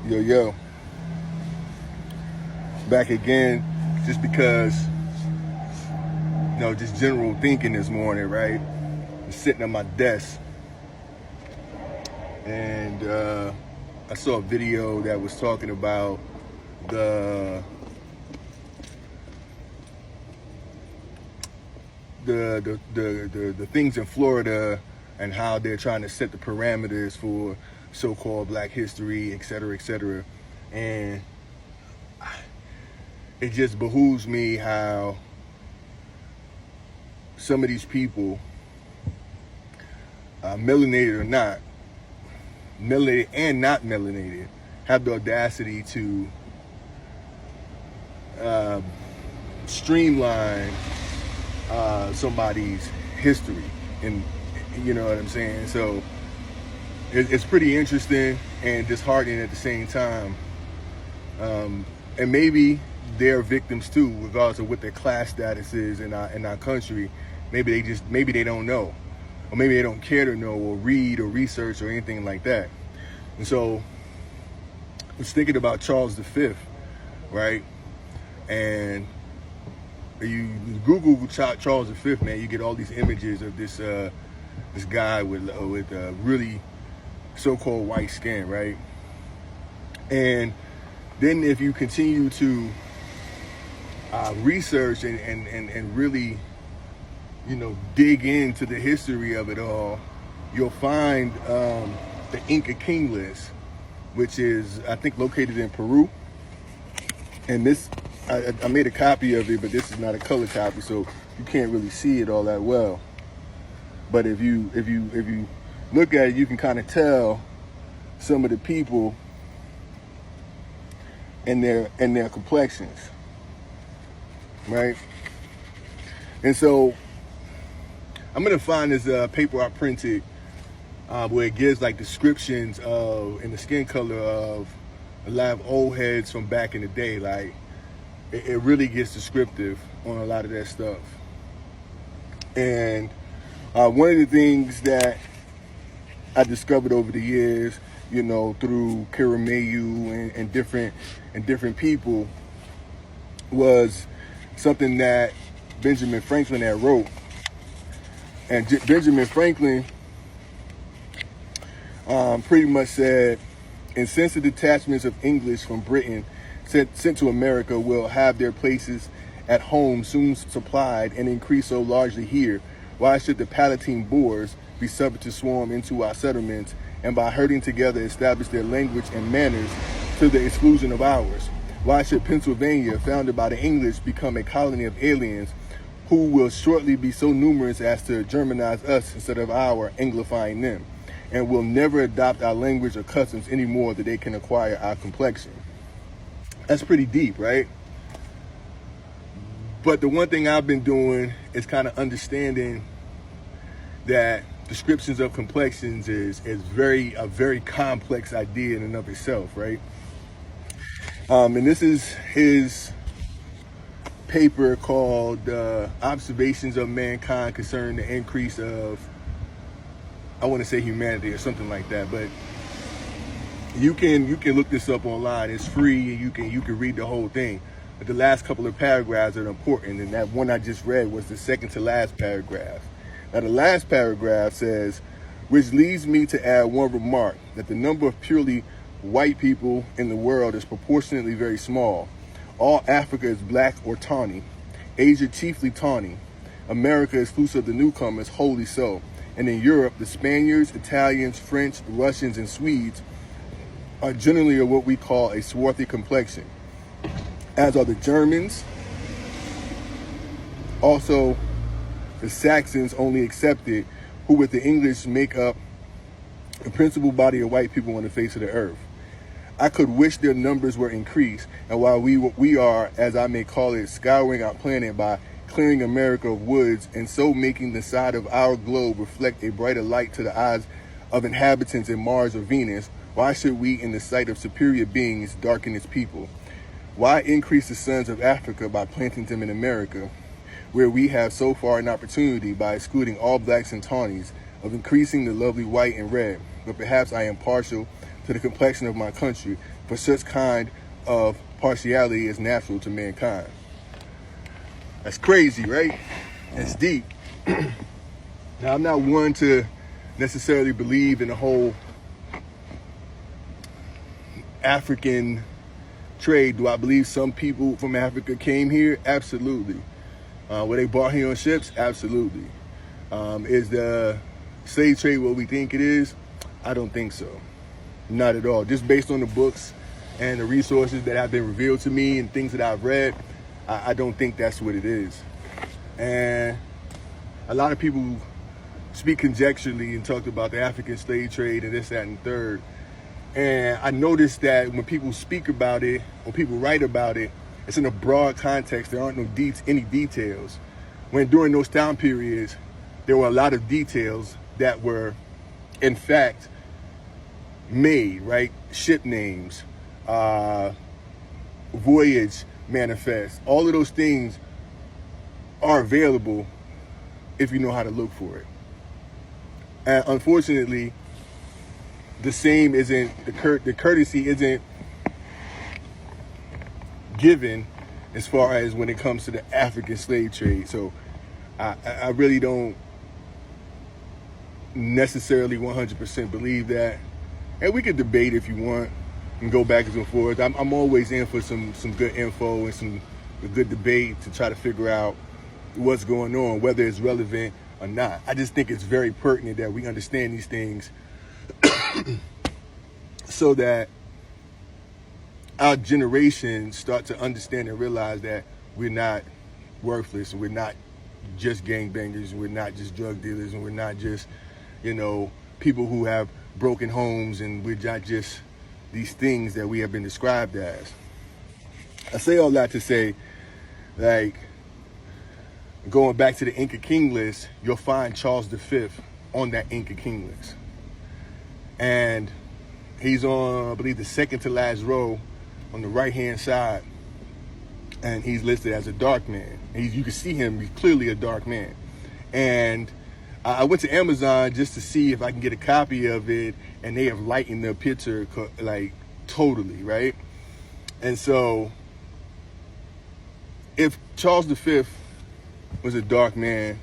Yo, yo. Back again, just because, just general thinking this morning, right? I'm sitting at my desk, and I saw a video that was talking about the things in Florida and how they're trying to set the parameters for so-called Black history, et cetera, and it just behooves me how some of these people, melanated or not, melanated and not melanated, have the audacity to streamline somebody's history, and you know what I'm saying? So it's pretty interesting and disheartening at the same time. And maybe they're victims too, regardless of what their class status is in our country. Maybe they don't know, or maybe they don't care to know, or read, or research, or anything like that. And so I was thinking about Charles V, right? And you Google Charles V, man, you get all these images of this guy with really so-called white skin, right? And then if you continue to research and really, dig into the history of it all, you'll find the Inca King list, which is, I think, located in Peru. And this, I made a copy of it, but this is not a color copy, so you can't really see it all that well. But if you look at it, you can kind of tell some of the people and their complexions, right? And so I'm gonna find this paper I printed where it gives like descriptions of and the skin color of a lot of old heads from back in the day. Like it really gets descriptive on a lot of that stuff. And one of the things that I discovered over the years, through Kirimayu and different people, was something that Benjamin Franklin had wrote. And Benjamin Franklin pretty much said, insensitive detachments of English from Britain sent to America will have their places at home soon supplied and increase so largely here. Why should the Palatine Boers be suffered to swarm into our settlements and by herding together establish their language and manners to the exclusion of ours? Why should Pennsylvania, founded by the English, become a colony of aliens who will shortly be so numerous as to Germanize us instead of our Anglifying them, and will never adopt our language or customs any more than they can acquire our complexion? That's pretty deep, right? But the one thing I've been doing is kind of understanding that descriptions of complexions is a very complex idea in and of itself, right? And this is his paper called Observations of Mankind Concerning the Increase of, I want to say, humanity or something like that. But you can look this up online. It's free, and you can read the whole thing. But the last couple of paragraphs are important, and that one I just read was the second to last paragraph. Now, the last paragraph says, which leads me to add one remark, that the number of purely white people in the world is proportionately very small. All Africa is black or tawny. Asia chiefly tawny. America, exclusive of the newcomers, wholly so. And in Europe, the Spaniards, Italians, French, Russians, and Swedes are generally of what we call a swarthy complexion, as are the Germans. Also, the Saxons, only accepted, who with the English make up the principal body of white people on the face of the earth. I could wish their numbers were increased, and while we are, as I may call it, scouring our planet by clearing America of woods, and so making the side of our globe reflect a brighter light to the eyes of inhabitants in Mars or Venus, why should we, in the sight of superior beings, darken its people? Why increase the sons of Africa by planting them in America, where we have so far an opportunity, by excluding all blacks and tawnies, of increasing the lovely white and red? But perhaps I am partial to the complexion of my country, for such kind of partiality is natural to mankind. That's crazy, right? That's deep. Now, I'm not one to necessarily believe in the whole African trade. Do I believe some people from Africa came here? Absolutely. Were they brought here on ships? Absolutely. Is the slave trade what we think it is? I don't think so. Not at all. Just based on the books and the resources that have been revealed to me and things that I've read, I don't think that's what it is. And a lot of people speak conjecturally and talked about the African slave trade and this, that, and the third. And I noticed that when people speak about it, or people write about it, it's in a broad context. There aren't any details. When during those time periods, there were a lot of details that were, in fact, made, right? Ship names, voyage manifest. All of those things are available if you know how to look for it. And unfortunately, the same isn't, the courtesy isn't given as far as when it comes to the African slave trade. So I really don't necessarily 100% believe that. And we could debate if you want and go back and forth. I'm always in for some good info and some good debate to try to figure out what's going on, whether it's relevant or not. I just think it's very pertinent that we understand these things so that our generation start to understand and realize that we're not worthless, and we're not just gangbangers, and we're not just drug dealers, and we're not just, people who have broken homes, and we're not just these things that we have been described as. I say all that to say, like, going back to the Inca King list, you'll find Charles V on that Inca King list. And he's on, I believe, the second to last row on the right-hand side. And he's listed as a dark man. You can see him, he's clearly a dark man. And I went to Amazon just to see if I can get a copy of it, and they have lightened the picture, like, totally, right? And so, if Charles V was a dark man,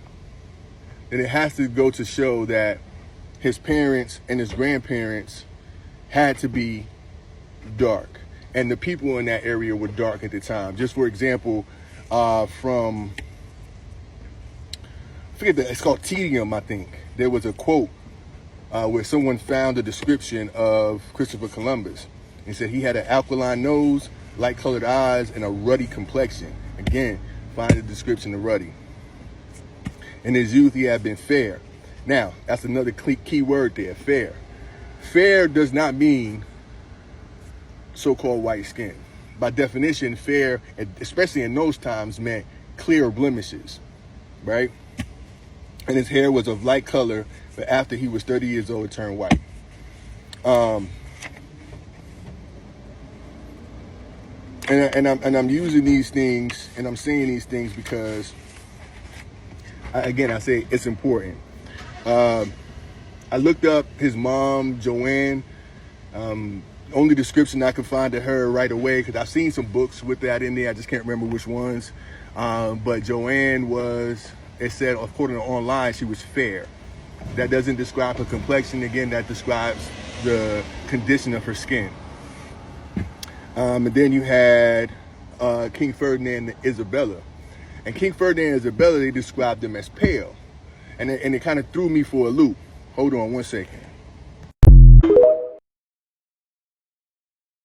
then it has to go to show that his parents and his grandparents had to be dark. And the people in that area were dark at the time. Just for example, from, it's called Tedium, I think. There was a quote where someone found a description of Christopher Columbus. He said he had an alkaline nose, light-colored eyes, and a ruddy complexion. Again, find the description of ruddy. In his youth, he had been fair. Now, that's another key word there, fair. Fair does not mean so-called white skin. By definition, fair, especially in those times, meant clear blemishes, right? And his hair was of light color, but after he was 30 years old, it turned white. And I'm using these things, and I'm saying these things because, I say it's important. I looked up his mom, Joanne. Only description I could find of her right away, because I've seen some books with that in there. I just can't remember which ones. But Joanne was, it said, according to online, she was fair. That doesn't describe her complexion. Again, that describes the condition of her skin. And then you had King Ferdinand and Isabella. And King Ferdinand and Isabella, they described them as pale. And it kind of threw me for a loop. Hold on one second.